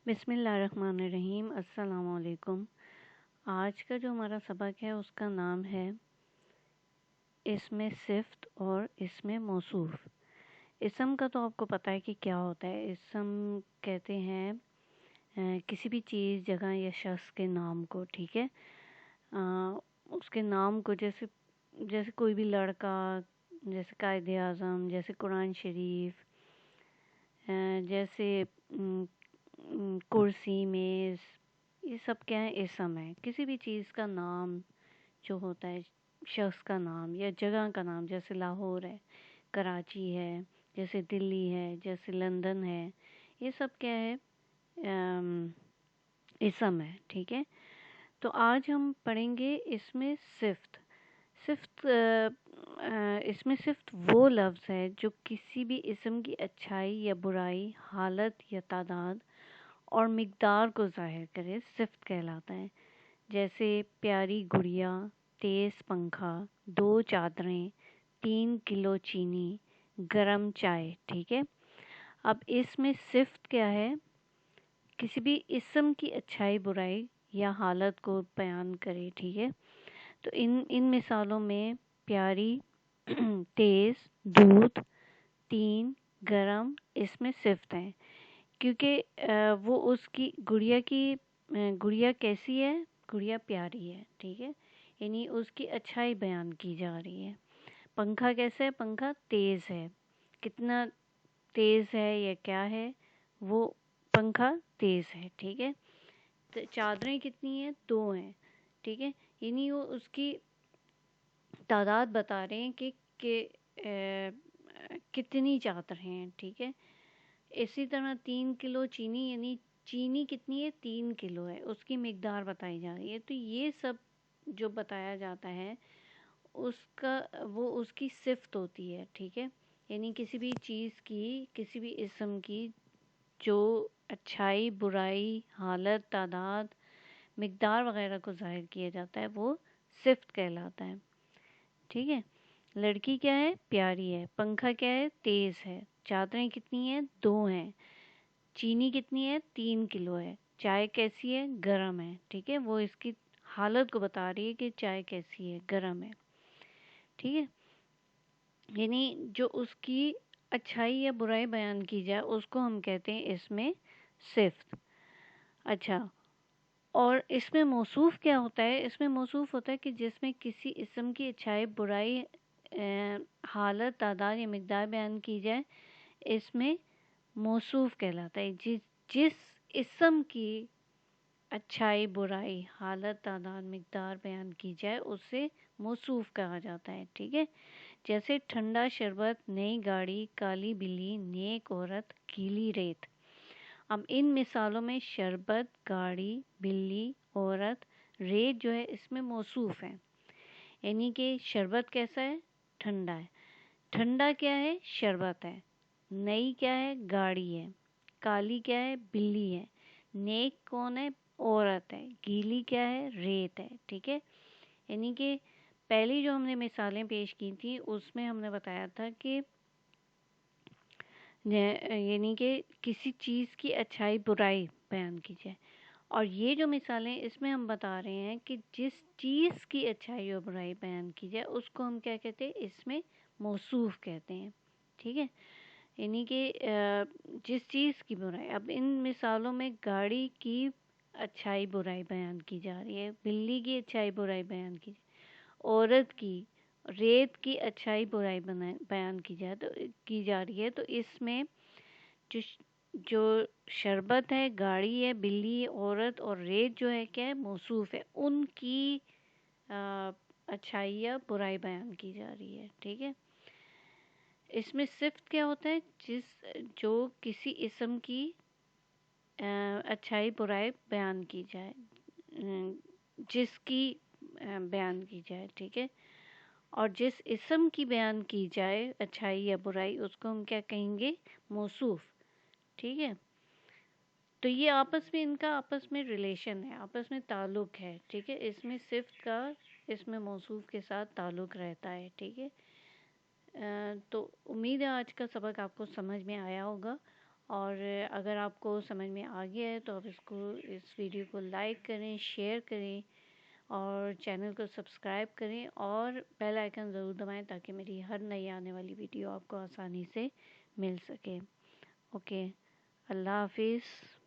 بسم اللہ الرحمن الرحیم۔ السلام علیکم۔ آج کا جو ہمارا سبق ہے اس کا نام ہے اسم صفت اور اسم موصوف۔ اسم کا تو آپ کو پتہ ہے کہ کیا ہوتا ہے۔ اسم کہتے ہیں کسی بھی چیز، جگہ یا شخص کے نام کو، ٹھیک ہے۔ اس کے نام کو جیسے کوئی بھی لڑکا، جیسے قائد اعظم، جیسے قرآن شریف، جیسے کرسی، میز، یہ سب کیا ہے؟ اسم ہے۔ کسی بھی چیز کا نام جو ہوتا ہے، شخص کا نام یا جگہ کا نام، جیسے لاہور ہے، کراچی ہے، جیسے دلی ہے، جیسے لندن ہے، یہ سب کیا ہے؟ اسم ہے، ٹھیک ہے۔ تو آج ہم پڑھیں گے اسم صفت۔ اسم صفت وہ لفظ ہے جو کسی بھی اسم کی اچھائی یا برائی، حالت یا تعداد اور مقدار کو ظاہر کرے، صفت کہلاتا ہے۔ جیسے پیاری گڑیا، تیز پنکھا، 2 چادریں، 3 کلو چینی، گرم چائے، ٹھیک ہے۔ اب اس میں صفت کیا ہے؟ کسی بھی اسم کی اچھائی، برائی یا حالت کو بیان کرے، ٹھیک ہے۔ تو ان مثالوں میں پیاری، تیز، دودھ، 3، گرم، اس میں صفت ہیں، کیونکہ وہ اس کی گڑیا کیسی ہے؟ گڑیا پیاری ہے، ٹھیک ہے، یعنی اس کی اچھائی بیان کی جا رہی ہے۔ پنکھا کیسا ہے؟ پنکھا تیز ہے، کتنا تیز ہے یا کیا ہے؟ وہ پنکھا تیز ہے، ٹھیک ہے۔ چادریں کتنی ہیں؟ 2 ہیں، ٹھیک ہے، یعنی وہ اس کی تعداد بتا رہے ہیں کہ کتنی چادریں ہیں، ٹھیک ہے۔ اسی طرح 3 کلو چینی، یعنی چینی کتنی ہے؟ 3 کلو ہے، اس کی مقدار بتائی جا رہی ہے۔ تو یہ سب جو بتایا جاتا ہے وہ اس کی صفت ہوتی ہے، ٹھیک ہے، یعنی کسی بھی چیز کی، کسی بھی اسم کی جو اچھائی، برائی، حالت، تعداد، مقدار وغیرہ کو ظاہر کیا جاتا ہے وہ صفت کہلاتا ہے، ٹھیک ہے۔ لڑکی کیا ہے؟ پیاری ہے۔ پنکھا کیا ہے؟ تیز ہے۔ چادریں کتنی ہیں؟ 2 ہیں۔ چینی کتنی ہے؟ 3 کلو ہے۔ چائے کیسی ہے؟ گرم ہے، ٹھیک ہے، وہ اس کی حالت کو بتا رہی ہے کہ چائے کیسی ہے؟ گرم ہے، ٹھیک ہے، یعنی جو اس کی اچھائی یا برائی بیان کی جائے اس کو ہم کہتے ہیں اس میں صفت۔ اچھا، اور اس میں موصوف کیا ہوتا ہے؟ اس میں موصوف ہوتا ہے کہ جس میں کسی اسم کی اچھائی، برائی، حالت، تعداد یا مقدار بیان کی جائے، اس میں موصوف کہلاتا ہے۔ جس اسم کی اچھائی، برائی، حالت، تعداد، مقدار بیان کی جائے اسے موصوف کہا جاتا ہے، ٹھیک ہے۔ جیسے ٹھنڈا شربت، نئی گاڑی، کالی بلی، نیک عورت، گیلی ریت۔ اب ان مثالوں میں شربت، گاڑی، بلی، عورت، ریت جو ہے اس میں موصوف ہے، یعنی کہ شربت کیسا ہے؟ ٹھنڈا ہے۔ ٹھنڈا کیا ہے؟ شربت ہے۔ نئی کیا ہے؟ گاڑی ہے۔ کالی کیا ہے؟ بلی ہے۔ نیک کون ہے؟ عورت ہے۔ گیلی کیا ہے؟ ریت ہے، ٹھیک ہے، یعنی کہ پہلی جو ہم نے مثالیں پیش کی تھی اس میں ہم نے بتایا تھا کہ یعنی کہ کسی چیز کی اچھائی، برائی بیان کی جائے، اور یہ جو مثالیں اس میں ہم بتا رہے ہیں کہ جس چیز کی اچھائی اور برائی بیان کی جائے اس کو ہم کیا کہتے ہیں؟ اس میں موصوف کہتے ہیں، ٹھیک ہے، یعنی کہ جس چیز کی برائی۔ اب ان مثالوں میں گاڑی کی اچھائی، برائی بیان کی جا رہی ہے، بلی کی اچھائی، برائی بیان کی جائے، عورت کی، ریت کی اچھائی، برائی بیان کی جا رہی ہے۔ تو اس میں جو شربت ہے، گاڑی ہے، بلی، عورت اور ریت جو ہے کیا ہے؟ موصوف ہے، ان کی اچھائی یا برائی بیان کی جا رہی ہے، ٹھیک ہے۔ اس میں صفت کیا ہوتا ہے؟ جو کسی اسم کی اچھائی، برائی بیان کی جائے، جس کی بیان کی جائے، ٹھیک ہے، اور جس اسم کی بیان کی جائے اچھائی یا برائی اس کو ہم کیا کہیں گے؟ موصوف، ٹھیک ہے۔ تو یہ ان کا آپس میں ریلیشن ہے، آپس میں تعلق ہے، ٹھیک ہے، اس میں صفت کا اس میں موصوف کے ساتھ تعلق رہتا ہے، ٹھیک ہے۔ تو امید ہے آج کا سبق آپ کو سمجھ میں آیا ہوگا، اور اگر آپ کو سمجھ میں آ گیا ہے تو آپ اس ویڈیو کو لائک کریں، شیئر کریں اور چینل کو سبسکرائب کریں اور بیل آئیکن ضرور دبائیں تاکہ میری ہر نئی آنے والی ویڈیو آپ کو آسانی سے مل سکے۔ اوکے، اللہ حافظ۔